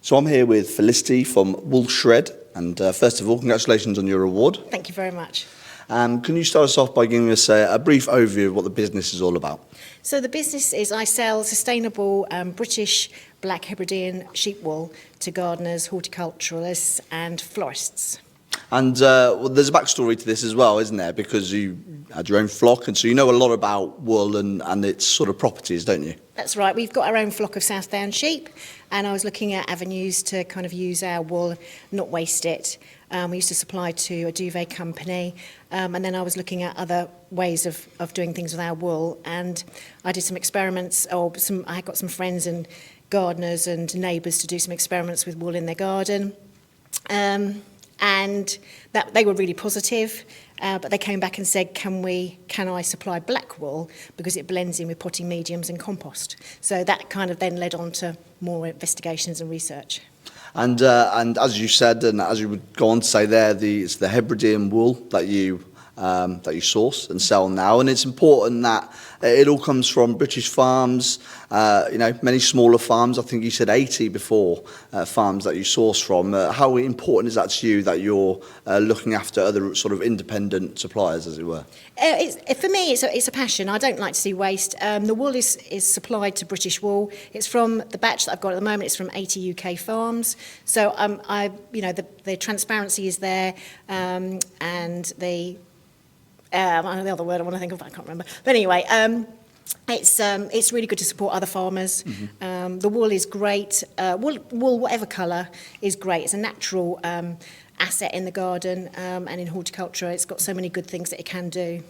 So I'm here with Felicity from Wool Shred, and first of all, congratulations on your award. Thank you very much. Can you start us off by giving us a brief overview of what the business is all about? So the business is I sell sustainable British Black Hebridean sheep wool to gardeners, horticulturalists and florists. And well, there's a backstory to this as well, isn't there? Because you had your own flock, and so you know a lot about wool and its sort of properties, don't you? That's right, we've got our own flock of South Down sheep, and I was looking at avenues to kind of use our wool, not waste it. We used to supply to a duvet company, and then I was looking at other ways of doing things with our wool, and I did some experiments, I got some friends and gardeners and neighbours to do some experiments with wool in their garden. And that they were really positive, but they came back and said, can I supply black wool because it blends in with potting mediums and compost? So that kind of then led on to more investigations and research. And as you said, and as you would go on to say there, it's the Hebridean wool that you source and sell now, and it's important that it all comes from British farms, many smaller farms. I think you said 80 before, farms that you source from. How important is that to you that you're looking after other sort of independent suppliers, as it were? For me, it's a passion. I don't like to see waste. The wool is supplied to British Wool. It's from the batch that I've got at the moment. It's from 80 UK farms. So the transparency is there, and the other word I want to think of, I can't remember. But anyway, it's really good to support other farmers. Mm-hmm. The wool is great. Wool, whatever colour, is great. It's a natural asset in the garden and in horticulture. It's got so many good things that it can do.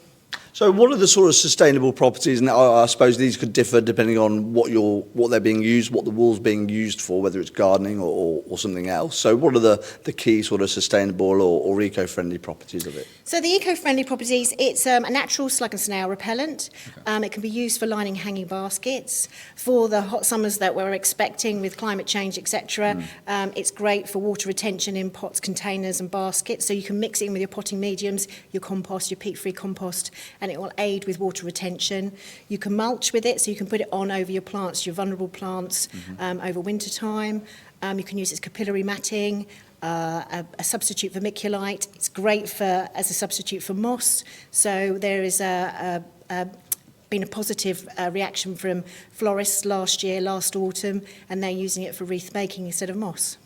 So what are the sort of sustainable properties? And I suppose these could differ depending on what they're being used, what the wool's being used for, whether it's gardening or something else. So what are the key sort of sustainable or eco-friendly properties of it? So the eco-friendly properties, it's a natural slug and snail repellent. Okay. It can be used for lining hanging baskets. For the hot summers that we're expecting with climate change, etc., it's great for water retention in pots, containers and baskets. So you can mix it in with your potting mediums, your compost, your peat-free compost, and it will aid with water retention. You can mulch with it, so you can put it on over your plants, your vulnerable plants, over winter time. You can use it as capillary matting, a substitute for vermiculite. It's great as a substitute for moss. So there is been a positive reaction from florists last autumn, and they're using it for wreath making instead of moss.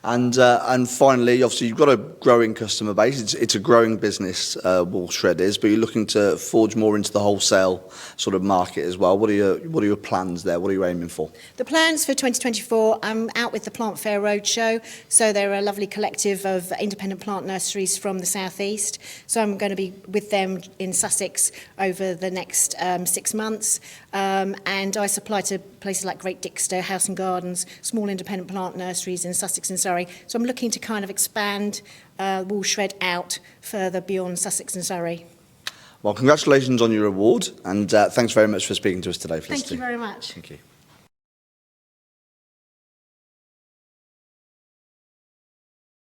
And finally, obviously, you've got a growing customer base. It's a growing business, Wool Shred is, but you're looking to forge more into the wholesale sort of market as well. What are your plans there? What are you aiming for? The plans for 2024, I'm out with the Plant Fair Roadshow. So they're a lovely collective of independent plant nurseries from the southeast. So I'm going to be with them in Sussex over the next 6 months. And I supply to places like Great Dixter, House and Gardens, small independent plant nurseries in Sussex and Surrey. So I'm looking to kind of expand Wool Shred out further beyond Sussex and Surrey. Well, congratulations on your award, and thanks very much for speaking to us today, Felicity. Thank you very much. Thank you.